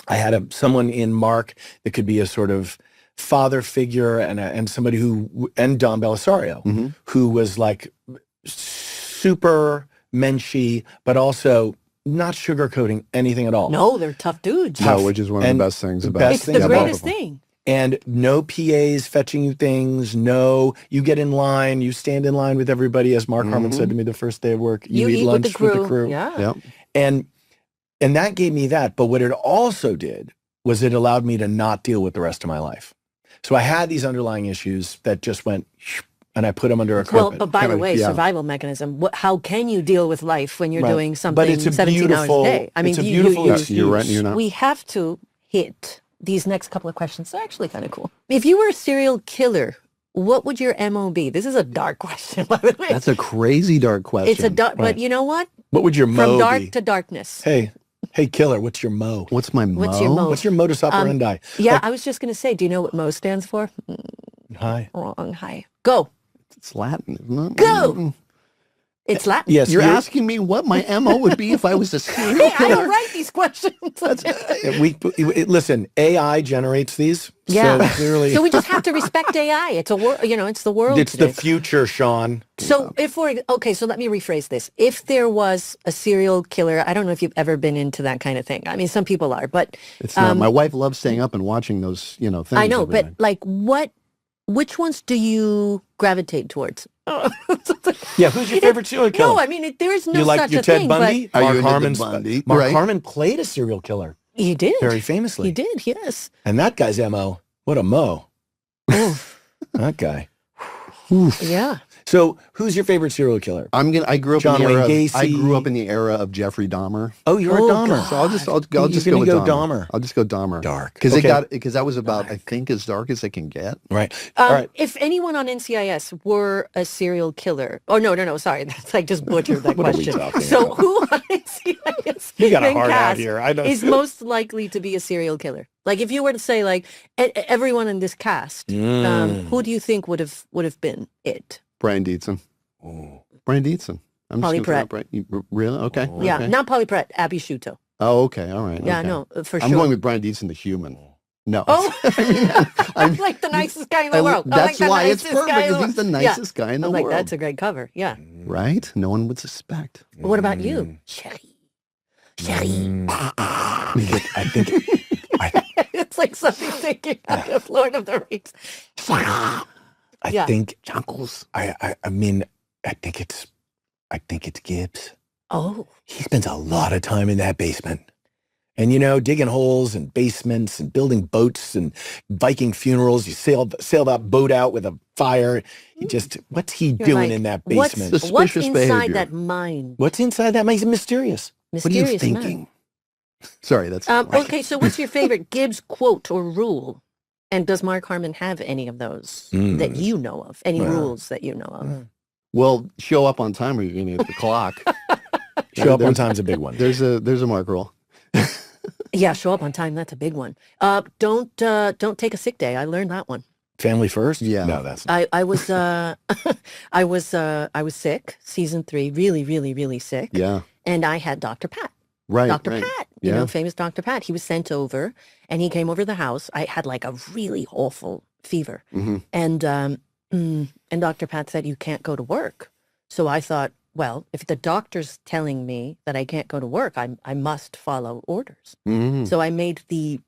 I had someone in Mark that could be a sort of father figure and somebody and Don Belisario, who was like super menschy, but also not sugarcoating anything at all. No, they're tough dudes. No, which is one of the best things about it. It's the greatest thing. And no PAs fetching you things. No, you get in line, you stand in line with everybody, as Mark Harmon said to me the first day of work. You eat lunch with the crew. Yeah. Yep. And that gave me that. But what it also did was it allowed me to not deal with the rest of my life. So I had these underlying issues that just went, and I put them under a carpet. Well, but by the way, survival mechanism. How can you deal with life when you're doing something 17 hours a day? I mean, it's a beautiful excuse. You're right. You're not. We have to hit these next couple of questions. They're actually kind of cool. If you were a serial killer, what would your MO be? This is a dark question, by the way. That's a crazy dark question. It's a dark, but you know what? What would your mo From dark be? to darkness. Hey, killer, what's your mo? What's my mo? What's your mo? What's your modus operandi? Yeah, I was just going to say, do you know what mo stands for? Hi. Wrong. Hi. Go. It's Latin, isn't it? Go. It's Latin. Yes, You're asking me what my MO would be if I was a serial Hey, I killer? don't write these questions. Listen, AI generates these. Yeah. So clearly, So we just have to respect AI. It's a world, it's the world. it's the today. future, Sean. So so let me rephrase this. If there was a serial killer, I don't know if you've ever been into that kind of thing. I mean, some people are, but It's not. My wife loves staying up and watching those, things. I know, every but night. which ones do you gravitate towards? Yeah, who's your favorite serial killer? No, I mean, there is no You like such your a Ted thing. Bundy? Are you Mark into the Harmon's Bundy? Mark Right. Harmon played a serial killer But he did. very famously. He did, yes. And that guy's MO. What a mo. That guy. Yeah. So who's your favorite serial killer? I grew up John in the era. Wayne I Gacy. grew up in the era of Jeffrey Dahmer. Oh, you're a Dahmer. God. So I'll just You're go with gonna go Dahmer. Dahmer. I'll just go Dahmer. Dark. Because Okay. because that was about, I think, as dark as it can get. Right. All right. If anyone on NCIS were a serial killer, no, sorry, that's I just butchered that What are we question. talking So about? who on NCIS You got a been heart out cast here. I know. is most likely to be a serial killer? Like if you were to say like everyone in this cast, who do you think would have been it? Brian Dietzen. Ooh. Brian Dietzen. I'm Polly just gonna Pratt. throw Brian- Really? Okay. Yeah, okay. not Polly Pratt, Abby Shuto. Oh, okay. All right. Yeah, okay. no, for I'm sure. going with Brian Dietzen, the human. No. Oh, I'm I'm- like the nicest guy in the world. That's why it's perfect, guy in because he's the nicest guy in the I'm like, world. that's a great cover. Yeah. Right? No one would suspect. What about you, Sherry? Sherry. I think It's like something taken out of Lord of the Rings. I Yeah. think Junkles. I think it's Gibbs. Oh, He spends a lot of time in that basement. And, digging holes and basements and building boats and Viking funerals. You sail that boat out with a fire. What's he You're doing like, in that what's basement? what's Suspicious inside behavior. that mind? What's inside that makes it mysterious. What are you Mysterious man. thinking? Sorry, that's Okay, so what's your favorite Gibbs quote or rule? And does Mark Harmon have any of those that you know of? Any rules that you know of? Well, show up on time or you're going to hit the clock. Show up on time's a big one. There's a Mark rule. Yeah, show up on time. That's a big one. Don't take a sick day. I learned that one. Family first? Yeah. No, that's not. I was I was sick, season 3, really, really, really sick. Yeah. And I had Dr. Pat. Right. Dr. right. Pat, you know, famous Dr. Pat. He was sent over and he came over to the house. I had like a really awful fever. And Dr. Pat said, you can't go to work. So I thought, well, if the doctor's telling me that I can't go to work, I must follow orders. So I made the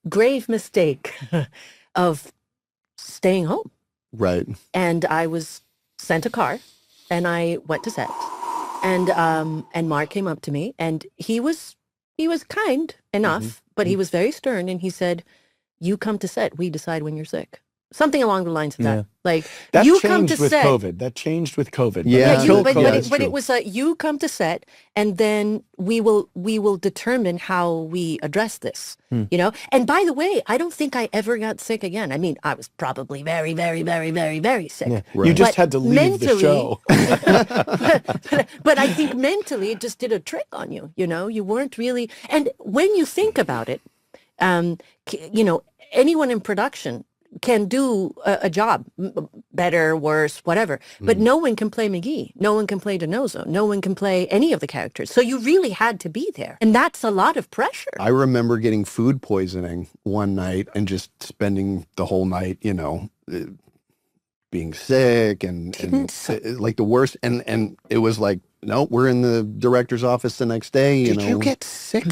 grave mistake of staying home. Right. And I was sent a car and I went to set. And Mark came up to me and he was kind enough, but he was very stern and he said, you come to set, we decide when you're sick. Something along the lines of that. Like, That you changed come to with set. COVID. That changed with COVID. Yeah, Yeah, until COVID. but it was you come to set, and then we will determine how we address this. You know. And by the way, I don't think I ever got sick again. I mean, I was probably very, very, very, very, very sick. Yeah. Right. You just But had to leave the mentally- show. but I think mentally it just did a trick on you. You know, you weren't really. And when you think about it, you know, anyone in production can do a job, better, worse, whatever. But no one can play McGee. No one can play DiNozzo. No one can play any of the characters. So you really had to be there. And that's a lot of pressure. I remember getting food poisoning one night and just spending the whole night, you know, being sick and like the worst. And it was like, no, we're in the director's office the next day. Did you get sick?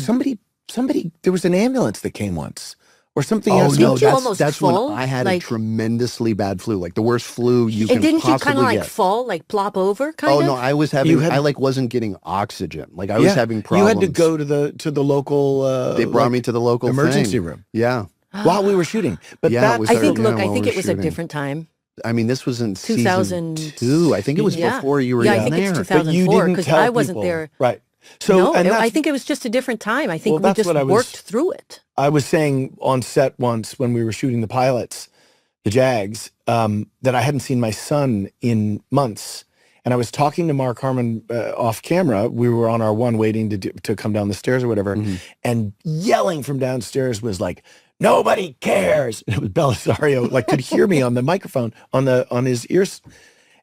Somebody, there was an ambulance that came once. Or something Oh else. no, Didn't you almost that's fall? when I had Like- a tremendously bad flu, like the worst flu you can And didn't you possibly kind of like get. fall, like plop over, kind Oh of? no, I was having, You had- I like wasn't getting oxygen. Like I was having problems. You had to go to the local. They brought me to the local emergency thing. room Yeah, while we were shooting. But Yeah, that it was I our- think, yeah, look, I while think we it were was a shooting. different time. I mean this was in 2000 season 2. I think it was Yeah. before you were Yeah, I down think there. it's but you 2004 didn't because tell I wasn't people. there. Right. So No, and I that's- think it was just a different time. I think Well, we that's just what I was- worked through it. I was saying on set once when we were shooting the pilots, the Jags, that I hadn't seen my son in months. And I was talking to Mark Harmon off camera. We were on our one waiting to come down the stairs or whatever. And yelling from downstairs was like, nobody cares. And it was Belisario, like could hear me on the microphone, on his ears.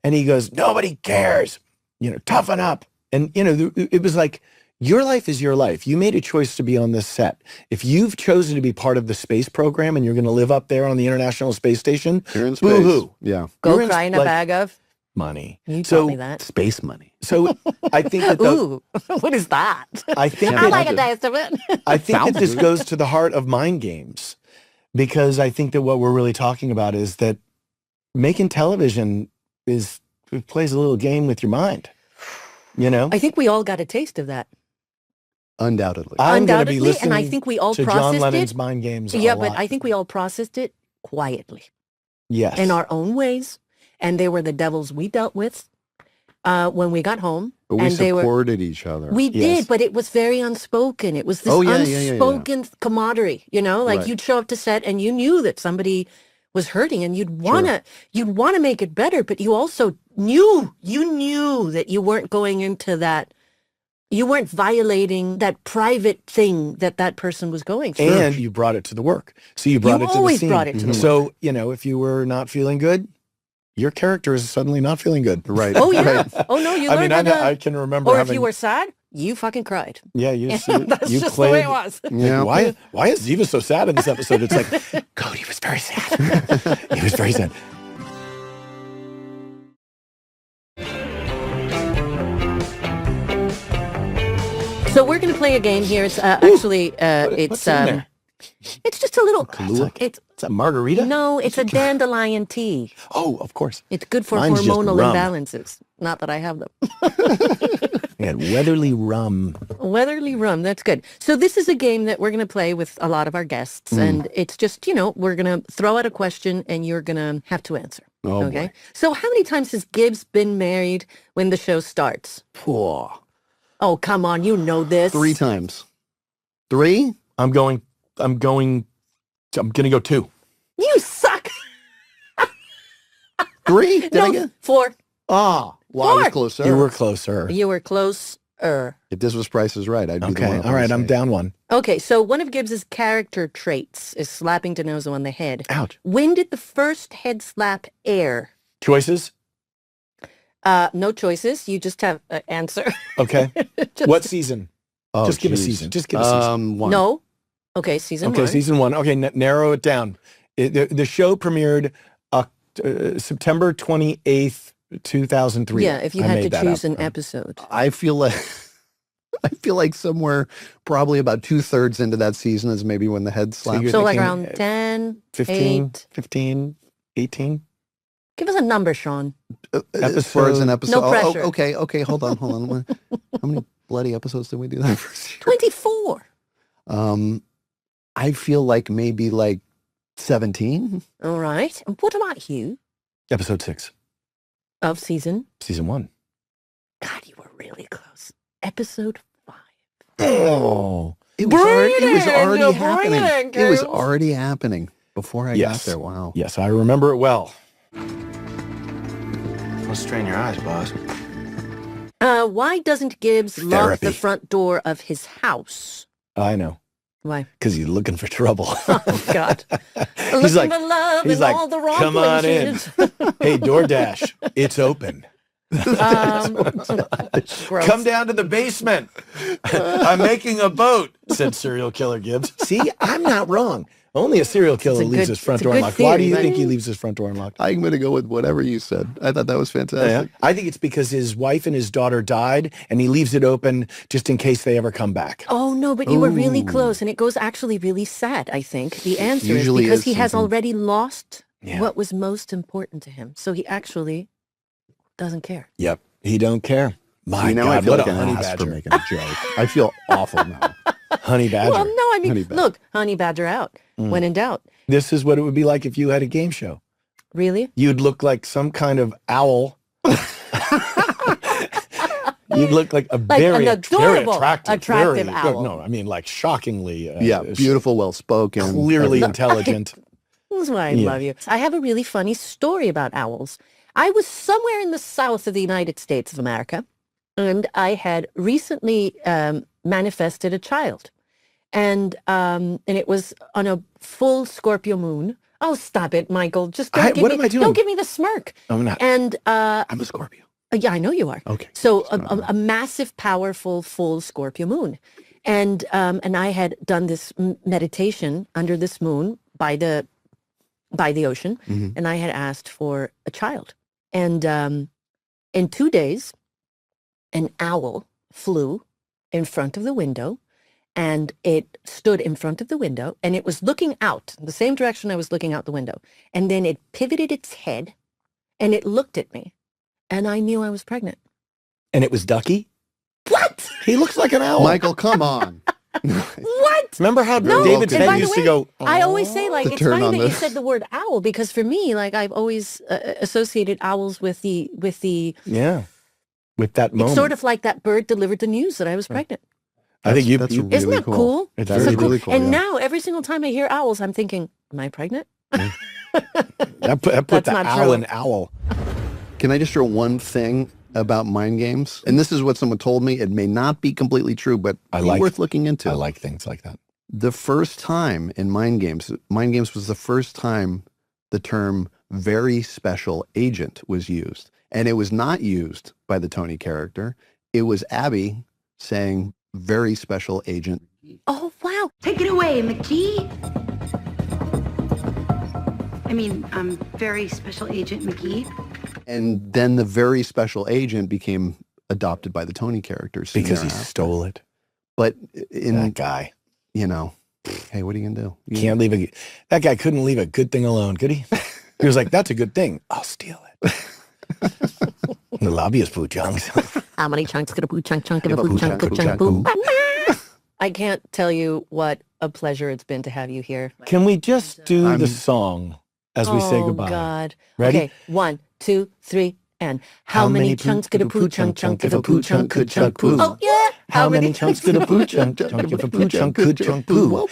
And he goes, nobody cares, you know, toughen up. And, you know, it was like, your life is your life. You made a choice to be on this set. If you've chosen to be part of the space program and you're going to live up there on the International Space Station, You're in space. boo-hoo. Yeah, Go You're in, cry in a like, bag of. money. You So- taught me that. space money. So I think that Ooh, what is that? I think Yeah, I that, like a taste of it. I think that Sounds this good. goes to the heart of mind games, because I think that what we're really talking about is that making television it plays a little game with your mind. You know, I think we all got a taste of that. Undoubtedly. I'm going to be Undoubtedly, listening and I think we all to John processed Lennon's it. mind games. Yeah, a but lot. I think we all processed it quietly yes, in our own ways, and they were the devils we dealt with when we got home. But we and they were. supported each other. We Yes. did, but it was very unspoken. It was this Oh, yeah. unspoken camaraderie, you know, like Right. you'd show up to set and you knew that somebody was hurting and you'd want to make it better, but you also knew that you weren't going into that, you weren't violating that private thing that person was going through. and you brought it to the work. So you brought it to the always scene. brought it to the So, you know, if you were not feeling good, your character is suddenly not feeling good. Right. Oh yeah. Right. Oh no, you I learned mean, how to, I can remember or if having, you were sad, you fucking cried. yeah, you That's you just played, the way it was. Yeah. Why is Ziva so sad in this episode? It's like, Cody was very sad. He was very sad. So we're going to play a game here. It's actually it's what's in there? it's just a little. Kahlua? It's It's a margarita? no, it's a dandelion tea. Oh, of course. It's good for Mine's just hormonal rum. imbalances. Not that I have them. We had Weatherly rum. Weatherly rum. That's good. So this is a game that we're going to play with a lot of our guests, and it's just we're going to throw out a question, and you're going to have to answer. Oh, okay. So how many times has Gibbs been married when the show starts? Poor. Oh, come on. You know this. 3 times. 3? I'm going to go 2. You suck. 3? Did I get? 4. Ah, well, I was 4. closer. You were closer. You were closer. If this was Price is Right, I'd be the one. Okay. All right. I'm down 1. Okay, so one of Gibbs's character traits is slapping DeNozo on the head. Ouch. When did the first head slap air? Choices? No choices. You just have an answer. Okay. Just- What season? Oh, Just give a geez. season. Just give a season. 1. No. Okay, season Okay, 1. season 1. Okay, narrow it down. The show premiered September 28th, 2003. Yeah, if you I had made to that choose up. an episode. I feel like somewhere probably about 2/3 into that season is maybe when the head slapped. you're So like thinking, around 10, 15, 8. 15, 18. Give us a number, Sean. As far as an episode. No pressure. Okay. Hold on. How many bloody episodes did we do that first year? 24. I feel like maybe like 17. All right. And what about you Episode 6, of season? season 1. God, you were really close. Episode 5. Oh. It was already Bring happening. it, It was girls. already happening before I got Yes. there. Wow. Yes, I remember it well. Let's strain your eyes, boss. Why doesn't Gibbs lock Therapy. the front door of his house? I know. Why? Because he's looking for trouble. Oh, God. He's Looking like, for love he's in like, all the wrong come on in. places. Hey, DoorDash, it's open. Gross. Come down to the basement. I'm making a boat, said serial killer Gibbs. See, I'm not wrong. Only a serial killer It's a leaves good- his front it's a door good unlocked. Why do theory, you right? think he leaves his front door unlocked? I'm going to go with whatever you said. I thought that was fantastic. I think it's because his wife and his daughter died, and he leaves it open just in case they ever come back. Oh, no, but you were really Ooh. close, and it goes actually really sad, I think. The answer Usually is because is he has something- already lost Yeah. what was most important to him. So he actually doesn't care. Yep, he don't care. My You know, I God, feel what like a an honey ass for badger. making a joke. I feel awful now. Honey badger. Well, no, I mean, Honey badger. look, honey badger out. When in doubt. This is what it would be like if you had a game show. Really? You'd look like some kind of owl. You'd look like a Like very, an very adorable, attractive attractive very, owl. No, I mean like shockingly. Yeah, beautiful, well-spoken. Clearly intelligent. That's why I Yeah. love you. I have a really funny story about owls. I was somewhere in the south of the United States of America, and I had recently manifested a child. And it was on a full Scorpio moon. Oh, stop it, Michael. Just don't give What me, am I doing? Don't give me the smirk. I'm not. And I'm a Scorpio. yeah, I know you are. Okay. So a massive, powerful, full Scorpio moon. And I had done this meditation under this moon by the ocean, Mhm. and I had asked for a child. And in 2 days, an owl flew in front of the window, and it stood in front of the window, and it was looking out, the same direction I was looking out the window. And then it pivoted its head, and it looked at me, and I knew I was pregnant. And it was Ducky? What? He looks like an owl. Michael, come on. What? Remember how No, David and by Tennant the used to way, go, I always say, like, To it's turn funny on that you the- said the word owl, because for me, like, I've always associated owls with the yeah, with that moment. it's sort of like that bird delivered the news that I was pregnant. I think That's you really Isn't that cool? It's That's very So cool. really cool. And yeah. now every single time I hear owls, I'm thinking, am I pregnant? that put That's the not owl true. in owl. Can I just throw one thing about mind games? And this is what someone told me. It may not be completely true, but worth looking into. I like things like that. The first time in mind games was the first time the term very special agent was used. And it was not used by the Tony character. It was Abby saying very special agent. Oh, wow. Take it away, McGee. I mean, I'm very special agent McGee. And then the very special agent became adopted by the Tony character. soon Because he thereafter. stole it. But in, That guy. you know, hey, what are you going to do? You- Can't leave that guy couldn't leave a good thing alone, could he? He was like, that's a good thing. I'll steal it. The lobbyist poo chunks. How many chunks could a poo chunk chunk of a Give a poo poo chunk chunk, poo poo chunk chunk, poo? I can't tell you what a pleasure it's been to have you here. Can we just do I'm- the song as we say Oh, goodbye? God. Ready? Okay, 1, 2, 3. And how many chunks could a poo chunk if a poo chunk could chunk poo? Oh, yeah. How many chunks could a poo chunk if a poo chunk could chunk poo?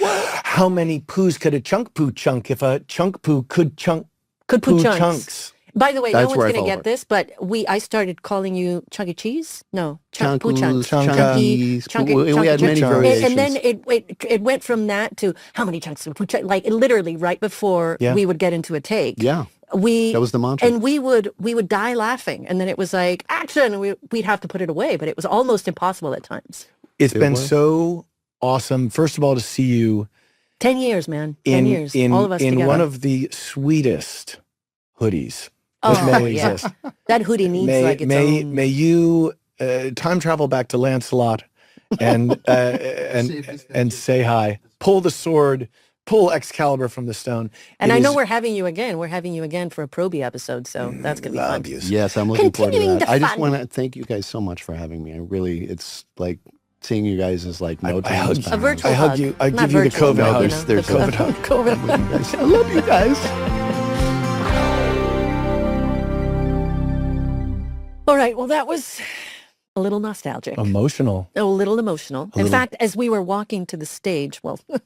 How many poos could a chunk poo chunk if a chunk poo could chunk Could poo poo chunks. chunks? By the way, That's no where one's I going to fell get this, but I started calling you Chunky Cheese. No, Poo Chunks. Chunkies. Chunky, We had many chunky. variations. and then it went from that to how many chunks of poo chunk? Like literally right before Yeah. we would get into a take. Yeah. That was the mantra. And we would die laughing, and then it was like action, and we'd have to put it away, but it was almost impossible at times. It's been was. so awesome, first of all, to see you 10 years, man. 10 years. All of us in together. one of the sweetest hoodies Oh, that may yeah. exist. That hoodie needs like its own. May you time travel back to Lancelot and and say hi. Pull the sword. Pull Excalibur from the stone. And It I know is we're having you again. We're having you again for a Proby episode, so that's going to be fun. obvious. Yes, I'm looking forward to Continuing that. the I just fun. want to thank you guys so much for having me. It's like seeing you guys is like no I time. hug has you. A passed. virtual I hug hug. you. I Not give you the virtual, COVID but, hug. you know, There's the COVID hug. COVID. I love you guys. All right. Well, that was a little nostalgic. Emotional. A little emotional. In fact, as we were walking to the stage, well, to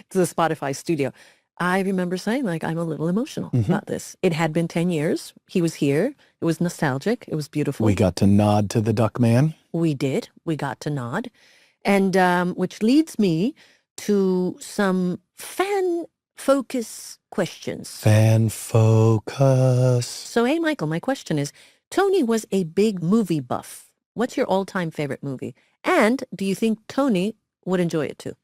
the Spotify studio, I remember saying, like, I'm a little emotional about this. It had been 10 years. He was here. It was nostalgic. It was beautiful. We got to nod to the duck man. We did. We got to nod. And which leads me to some fan focus questions. Fan focus. So, hey, Michael, my question is, Tony was a big movie buff. What's your all-time favorite movie? And do you think Tony would enjoy it too?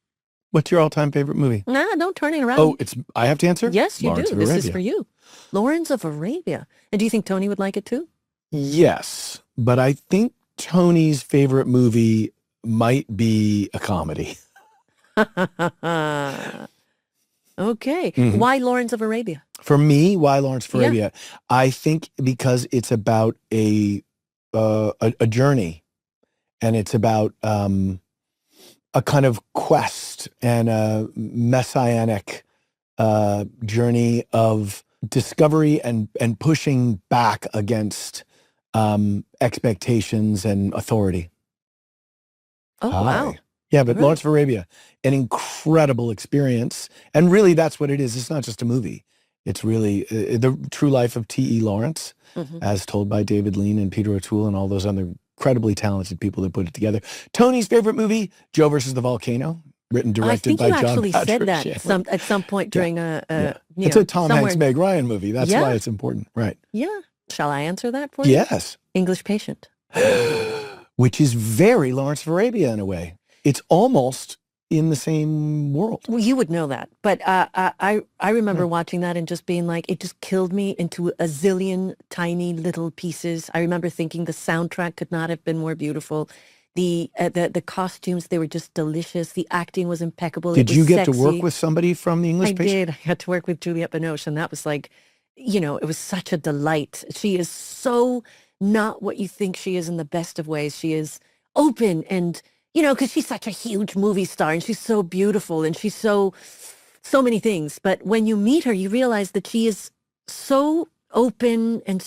What's your all-time favorite movie? Nah, don't turn it around. Oh, I have to answer? Yes, you Lawrence do. of This is Arabia. for you. Lawrence of Arabia. And do you think Tony would like it too? Yes, but I think Tony's favorite movie might be a comedy. Okay. Mhm. Why Lawrence of Arabia? For me, why Lawrence of Yeah. Arabia? I think because it's about a journey, and it's about a kind of quest and a messianic journey of discovery and pushing back against expectations and authority. Oh, wow. Yeah, but Right. Lawrence of Arabia, an incredible experience. And really, that's what it is. It's not just a movie. It's really the true life of T.E. Lawrence, Mhm. as told by David Lean and Peter O'Toole and all those other incredibly talented people that put it together. Tony's favorite movie, Joe versus the Volcano, written, I directed think by you John actually said Patrick that Shanley. at some point during Yeah. you It's know, a Tom somewhere- Hanks, Meg Ryan movie. That's Yeah. why it's important. Right. Yeah. Shall I answer that for you? Yes. English Patient. Which is very Lawrence of Arabia in a way. It's almost in the same world. Well, you would know that, but I remember watching that and just being like, it just killed me into a zillion tiny little pieces. I remember thinking the soundtrack could not have been more beautiful. The costumes, they were just delicious. The acting was impeccable. Did It was you get to sexy. work with somebody from the English I Patient? did. I got to work with Juliette Binoche, and that was like, it was such a delight. She is so not what you think she is in the best of ways. She is open and, because she's such a huge movie star and she's so beautiful and she's so many things. But when you meet her, you realize that she is so open and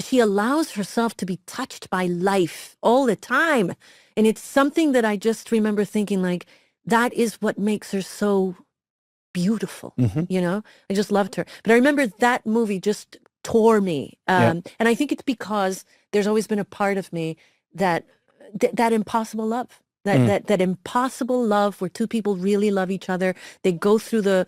she allows herself to be touched by life all the time. And it's something that I just remember thinking like, that is what makes her so beautiful. Mhm. I just loved her. But I remember that movie just tore me. Yeah. And I think it's because there's always been a part of me that impossible love, that impossible love where two people really love each other. They go through the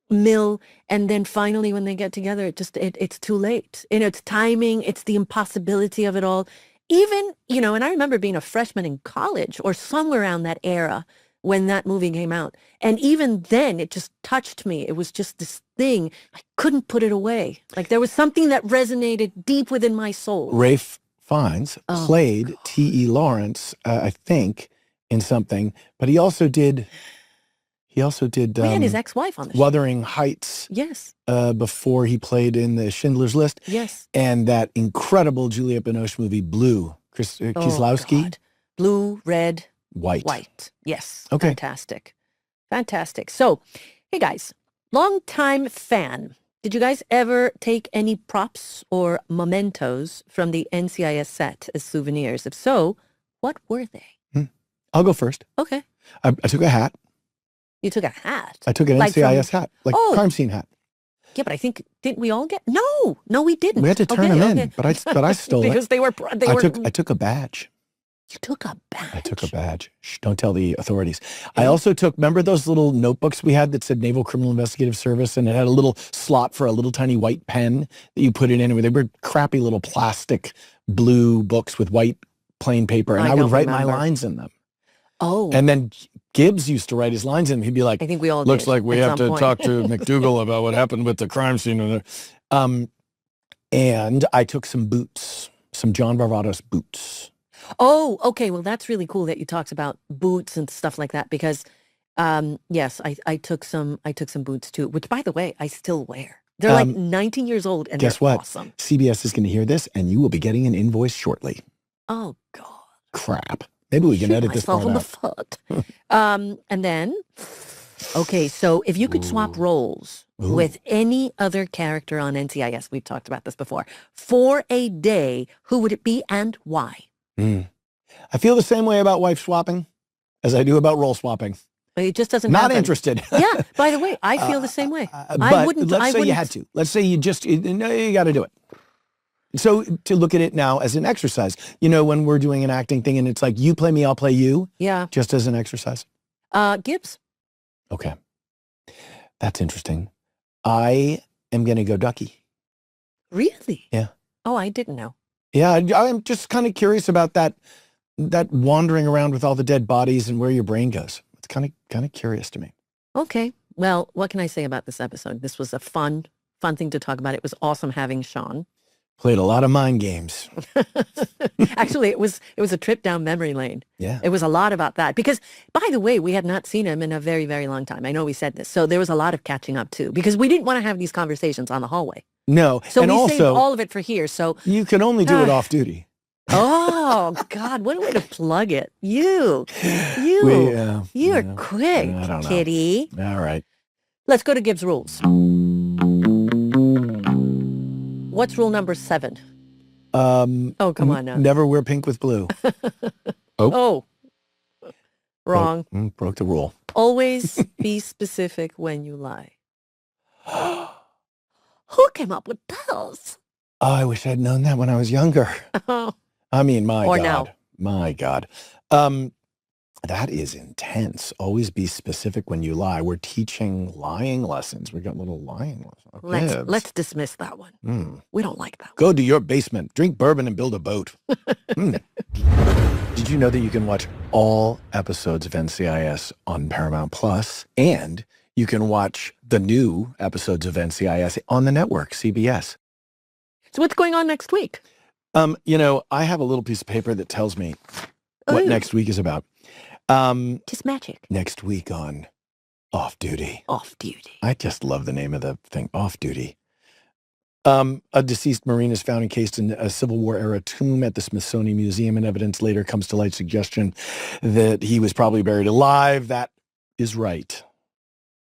mill, and then finally when they get together, it's too late. It's timing. It's the impossibility of it all. Even, and I remember being a freshman in college or somewhere around that era when that movie came out. And even then, it just touched me. It was just this thing. I couldn't put it away. Like there was something that resonated deep within my soul. Rafe Fiennes Oh, played T.E. Lawrence, I think, in something, but he also did We had his ex-wife on the show. Wuthering Heights Yes, before he played in the Schindler's List, yes. and that incredible Juliette Binoche movie, Blue, Kieslowski, God. Blue, red, White. white. Yes. Okay. Fantastic. So, hey guys, longtime fan. Did you guys ever take any props or mementos from the NCIS set as souvenirs? If so, what were they? I'll go first. Okay. I took a hat. You took a hat? I took an Like NCIS hat, like crime scene hat. Yeah, but I think, didn't we all get? No, we didn't. We had to turn them in, but I stole because it. I took a badge. You took a badge? I took a badge. Shh, don't tell the authorities. I also took, remember those little notebooks we had that said Naval Criminal Investigative Service, and it had a little slot for a little tiny white pen that you put it in. They were crappy little plastic blue books with white plain paper, and I would write my lines in them. Oh. And then Gibbs used to write his lines in them. He'd be like, I think we all looks did like we at have some to point." talk to McDougal about what happened with the crime scene. And I took some boots, some John Varvatos boots. Oh, okay. Well, that's really cool that you talked about boots and stuff like that because, yes, I took some boots too, which by the way, I still wear. They're like 19 years old and guess they're what? awesome. CBS is going to hear this and you will be getting an invoice shortly. Oh, God. Crap. Maybe we can edit this part on the out. foot. And then, okay, so if you could swap roles with any other character on NCIS, we've talked about this before, for a day, who would it be and why? I feel the same way about wife swapping as I do about role swapping. It just doesn't Not happen. interested. Yeah, by the way, I feel the same way. But let's say you had to. Let's say you got to do it. So to look at it now as an exercise, when we're doing an acting thing and it's like, you play me, I'll play you. Yeah. Just as an exercise. Gibbs. Okay. That's interesting. I am going to go Ducky. Really? Yeah. Oh, I didn't know. Yeah. I'm just kind of curious about that wandering around with all the dead bodies and where your brain goes. It's kind of curious to me. Okay. Well, what can I say about this episode? This was a fun thing to talk about. It was awesome having Sean. Played a lot of mind games. Actually, it was a trip down memory lane. Yeah. It was a lot about that. Because, by the way, we had not seen him in a very, very long time. I know we said this. So there was a lot of catching up, too. Because we didn't want to have these conversations on the hallway. No. So and we also, saved all of it for here. So you can only do it off duty. Oh, God, what a way to plug it. You're quick, I don't know. kitty. All right. Let's go to Gibbs' rules. What's rule number 7? Oh, come on now. Never wear pink with blue. Oh. Wrong. Broke the rule. Always be specific when you lie. Who came up with those? Oh, I wish I'd known that when I was younger. I mean, my Or God. now. My God. That is intense. Always be specific when you lie. We're teaching lying lessons. We got little lying lessons. Okay. Let's dismiss that one. We don't like that one. Go to your basement, drink bourbon, and build a boat. Did you know that you can watch all episodes of NCIS on Paramount Plus, and you can watch the new episodes of NCIS on the network, CBS? So what's going on next week? I have a little piece of paper that tells me what next week is about. Just magic. Next week on Off Duty. Off Duty. I just love the name of the thing, Off Duty. A deceased Marine is found encased in a Civil War era tomb at the Smithsonian Museum, and evidence later comes to light suggestion that he was probably buried alive. That is right.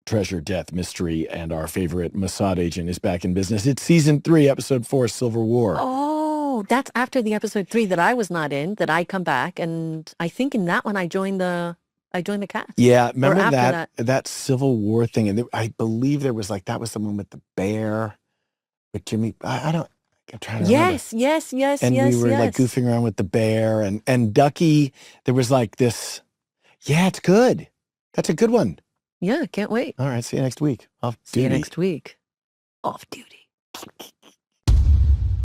Treasure, death, mystery, and our favorite Mossad agent is back in business. It's season 3, episode 4, Civil War. Oh, that's after the episode 3 that I was not in, that I come back. And I think in that one, I joined the cast. Yeah. Remember that Civil War thing? And I believe there was that was the one with the bear, with Jimmy. I'm trying to remember. Yes. And we were goofing around with the bear and Ducky. There was this. Yeah, it's good. That's a good one. Yeah, can't wait. All right. See you next week. Off duty. See you next week. Off duty.